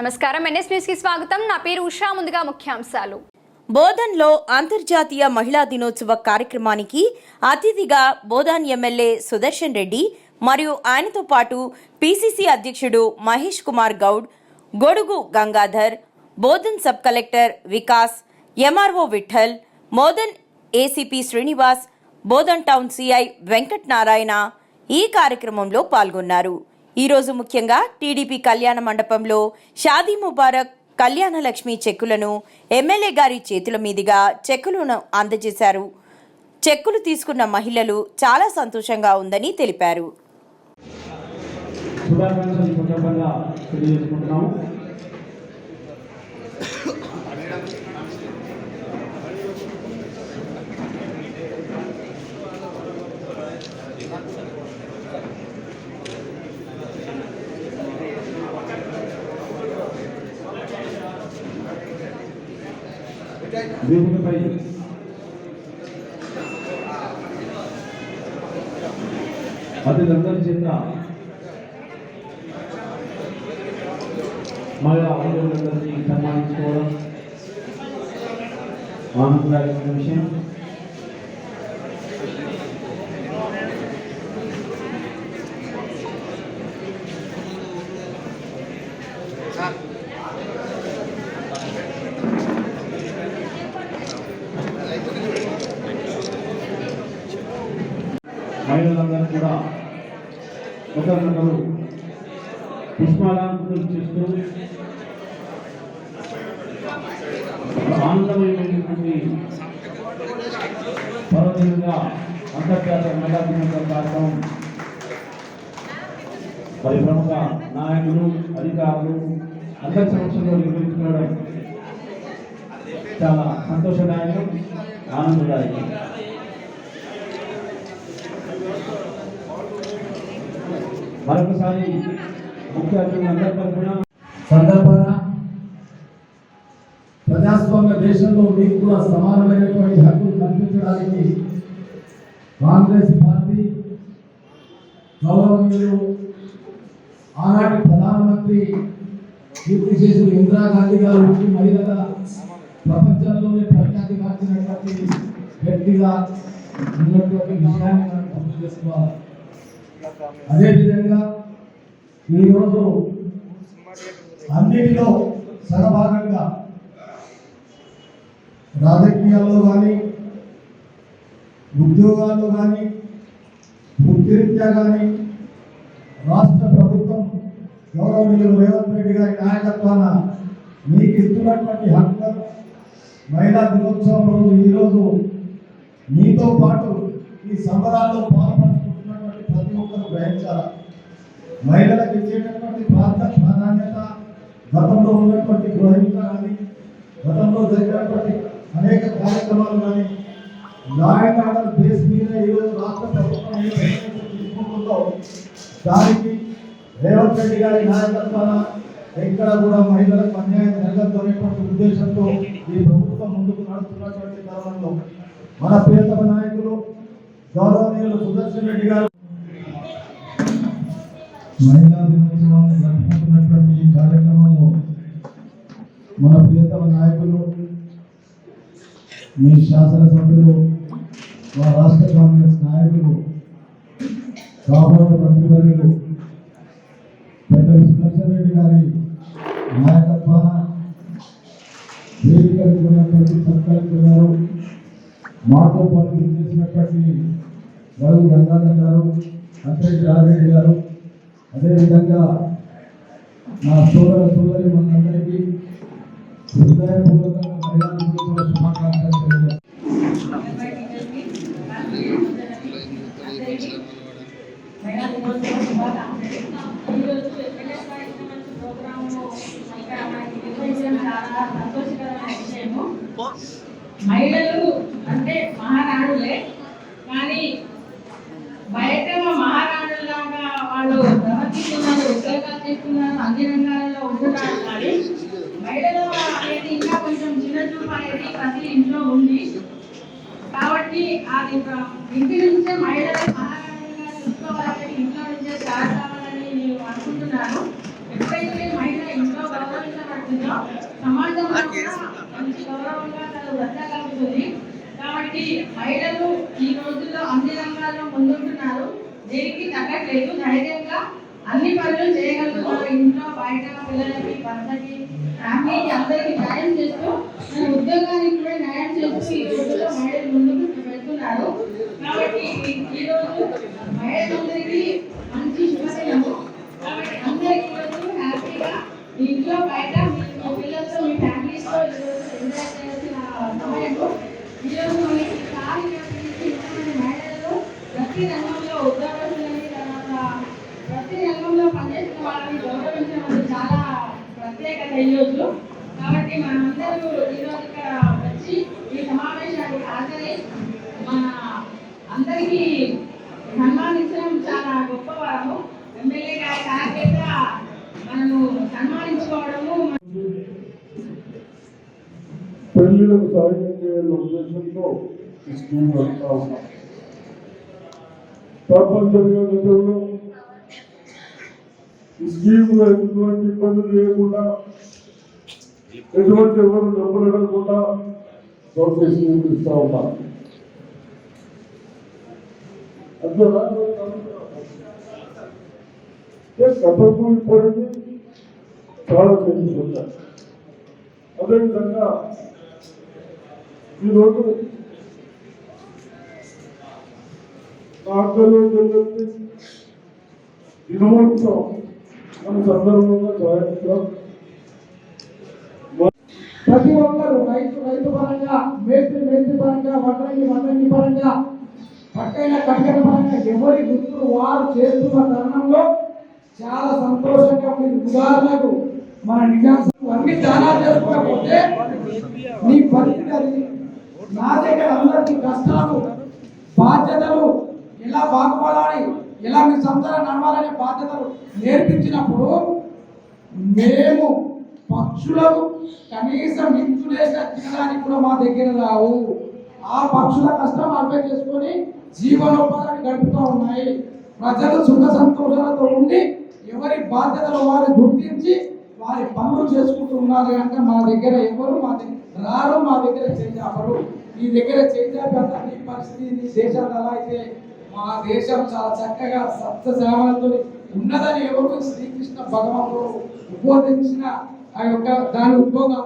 నమస్కారం, NS news కి స్వాగతం. నా పేరు ఉషా. ముందుగా ముఖ్యాంశాలు. బోధన్లో అంతర్జాతీయ మహిళా దినోత్సవ కార్యక్రమానికి అతిథిగా బోధన్ ఎమ్మెల్యే సుదర్శన్ రెడ్డి మరియు ఆయనతో పాటు పిసిసి అధ్యక్షుడు Mahesh Kumar Goud, Godugu Gangadhar, Bodhan sub collector Vikas, MRO Vithal, Modan ACP Srinivas, Bodhan town CI Venkat Narayana ఈ కార్యక్రమంలో పాల్గొన్నారు. ఈరోజు ముఖ్యంగా టీడీపీ కళ్యాణ మండపంలో షాదీ ముబారక్ కళ్యాణ లక్ష్మి చెక్కులను ఎమ్మెల్యే గారి చేతుల మీదుగా చెక్కులను అందజేశారు. చెక్కులు తీసుకున్న మహిళలు చాలా సంతోషంగా ఉందని తెలిపారు. వేదికపై అతిథులందరి చేత మహిళా అతిథులందరినీ సన్మానించుకోవడం ఆనందదాయకమైన విషయం. మహిళలందరూ కూడా ఒకరినొకరు పుష్పాలంకరణ చేస్తూ ఆనందమైనటువంటి పర్వదినంగా అంతర్జాతీయ మహిళా దినోత్సవ కార్యక్రమం మరి ప్రముఖ నాయకులు, అధికారులు అందరి సమక్షంలో నిర్వహించుకోవడం చాలా సంతోషదాయకం, ఆనందదాయకం. మరొకసారి ముఖ్య అతిథులు అందరి తరఫున సందర్భాన ప్రజాస్వామ్య దేశంలో మీకు కూడా సమానమైనటువంటి హక్కులు కల్పించడానికి కాంగ్రెస్ పార్టీ గౌరవనీయులు ఆనాటి ప్రధానమంత్రి కీర్తిశేషులు ఇందిరాగాంధీ గారు మహిళగా ప్రపంచంలోనే ప్రఖ్యాతిగాంచినటువంటి వ్యక్తిగా ఉన్నటువంటి విషయాన్ని మనం గుర్తు చేసుకోవాలి. అదేవిధంగా ఈరోజు అన్నిటిలో సగభాగంగా రాజకీయాల్లో కానీ, ఉద్యోగాల్లో కానీ, వృత్తిరీత్యా కానీ రాష్ట్ర ప్రభుత్వం గౌరవనీయులు రేవంత్ రెడ్డి గారి నాయకత్వాన మీకు ఇస్తున్నటువంటి హక్కు మహిళా దినోత్సవం రోజు ఈరోజు మీతో పాటు ఈ సంబరాల్లో పాల్పంచుకుంటున్నటువంటి ప్రతి ఒక్కరు గ్రహించాలి. మహిళలకు ఇచ్చేటటువంటి ప్రాధాన్యత గతంలో ఉన్నటువంటి గృహహింస కానీ, గతంలో జరిగినటువంటి అనేక కార్యక్రమాలు కానీ, లా అండ్ ఆర్డర్ బేస్ మీద ఈరోజు రాష్ట్ర ప్రభుత్వం తీసుకుంటుందో దానికి రేవంత్ రెడ్డి గారి నాయకత్వాన ఎక్కడ కూడా మహిళలకు అన్యాయం జరగదు అనేటువంటి ఉద్దేశంతో ఈ ప్రభుత్వం ముందుకు నడుస్తున్నటువంటి తరుణంలో మన ప్రియతమ నాయకులు గౌరవనీయులు సుదర్శన్ రెడ్డి గారు మహిళా దినోత్సవాన్ని జరుపుకుంటున్నటువంటి ఈ కార్యక్రమంలో మన ప్రియతమ నాయకులు, మీ శాసనసభ్యులు, మా రాష్ట్ర కాంగ్రెస్ నాయకులు, కాబోయే మంత్రివర్యులు పెద్దలు సుదర్శన్ రెడ్డి గారి నాయకత్వాన వేదికకు ఉన్నటువంటి సబ్ కలెక్టర్ గారు, మాతో పాటు చేసినటువంటి గౌరవ గంగాధర్ గారు, అంతటి రాజరెడ్డి గారు, అదేవిధంగా నా సోదరి మనందరికీ హృదయపూర్వకంగా మహిళా దినోత్సవ శుభాకాంక్షలు తెలియజేస్తాను. మహిళలు అంటే మహారాణులే, కానీ బయట మహారాణులాగా వాళ్ళు ప్రవర్తిస్తున్నారు, ఉద్యోగాలు చేస్తున్నారు, అన్ని రంగాలలో ఉంటున్నారు. కానీ మహిళలు అనేది ఇంకా కొంచెం చిన్న చూపు అనేది ప్రతి ఇంట్లో ఉంది. కాబట్టి అది ఇంటి నుంచే మహిళలు మహారాణులుగా చూసుకోవాలని ఇంట్లో నుంచే స్టార్ట్ అవ్వాలని నేను అనుకుంటున్నాను. ఎప్పుడైతే మహిళ ఇంట్లో గౌరవించబడుతుందో సమాజంలో కూడా మంచి గౌరవంగా తను బ్రతకగలుగుతుంది. కాబట్టి మహిళలు ఈ రోజుల్లో అన్ని రంగాల్లో ముందుంటున్నారు. దేనికి తగ్గట్లేదు, ధైర్యంగా అన్ని పనులు చేయగలుగుతున్నారు. ఇంట్లో బయట పిల్లలకి భర్తకి ఫ్యామిలీకి అందరికీ న్యాయం చేస్తూ ఉద్యోగానికి కూడా న్యాయం చేస్తూ ఈ రోజుల్లో మహిళలు ముందుకు వెళ్తున్నారు. కాబట్టి ఈ రోజు మహిళలందరికీ మంచి శుభదినము. కాబట్టి అందరికీ ఈరోజు హ్యాపీగా ఇంట్లో బయట మీ పిల్లలతో మీ ఫ్యామిలీస్తో ఎంజాయ్ చేయాల్సిన సమయంలో ఈరోజు మనకి మహిళలు ప్రతి రంగంలో ఉద్యోగస్తులని తర్వాత ప్రతి రంగంలో పనిచేసిన వాళ్ళని గౌరవించడం చాలా ప్రత్యేకత ఈరోజు. కాబట్టి మనమందరూ ఈరోజు ఇక్కడ వచ్చి ఈ సమావేశానికి హాజరై మన అందరికీ సన్మానించడం చాలా గొప్ప వరము. ఎమ్మెల్యే గారి కార్యక్రమంగా మనము సన్మానించుకోవడము పెళ్లిలకు సాయం చేయాలనే ఉద్దేశంతో ఈ స్కీమ్ వస్తా ఉన్నాం. తప్పనిసరిగా గతంలో ఈ స్కీమ్లో ఎటువంటి ఇబ్బందులు లేకుండా ఎటువంటి ఎవరు డబ్బులు అడగకుండా స్కీమ్ ఇస్తా ఉన్నాం. అంతేనా గతంలో ఇప్పటికీ చాలా చేంజెస్ ఉంటాయి. అదేవిధంగా ఈరోజు అక్కలు చెల్లెల్ని దినోత్సవం మన సందర్భంగా సాయంత్రం ప్రతి ఒక్కరు రైతు పరంగా, మేస్త్రి పరంగా, వడ్రంగి పరంగా, పట్టైన కట్టెల పరంగా ఎవరి గుర్తులు వారు చేస్తున్న తరుణంలో చాలా సంతోషంగా ఉంది. ఉదాహరణకు మన నిజాం అన్ని దానాలు చేసుకోకపోతే నీ పరిస్థితి అది. నా దగ్గర అందరికీ కష్టాలు, బాధ్యతలు ఎలా బాగుపడాలి, ఎలా మీ సంసారం నడవాలనే బాధ్యతలు నేర్పించినప్పుడు మేము పక్షులకు కనీసం ఇంచులేసిన తినడానికి కూడా మా దగ్గర రావు. ఆ పక్షుల కష్టం అర్థం చేసుకొని జీవనోపాధిని గడుపుతూ ఉన్నాయి. ప్రజలు సుఖ సంతోషాలతో ఉండి ఎవరి బాధ్యతలు వారు గుర్తించి వారి పనులు చేసుకుంటూ ఉన్నారు కనుక మా దగ్గర ఎవరు రారు, మా దగ్గర చేయాపరు. ఈ దగ్గర చేయాలంటే నీ పరిస్థితి నీ దేశాలు ఎలా అయితే మా దేశం చాలా చక్కగా సప్తశామలతో ఉన్నదని ఎవరు శ్రీకృష్ణ భగవానుడు ఉద్బోధించిన ఆ యొక్క దాని ఉద్భోగం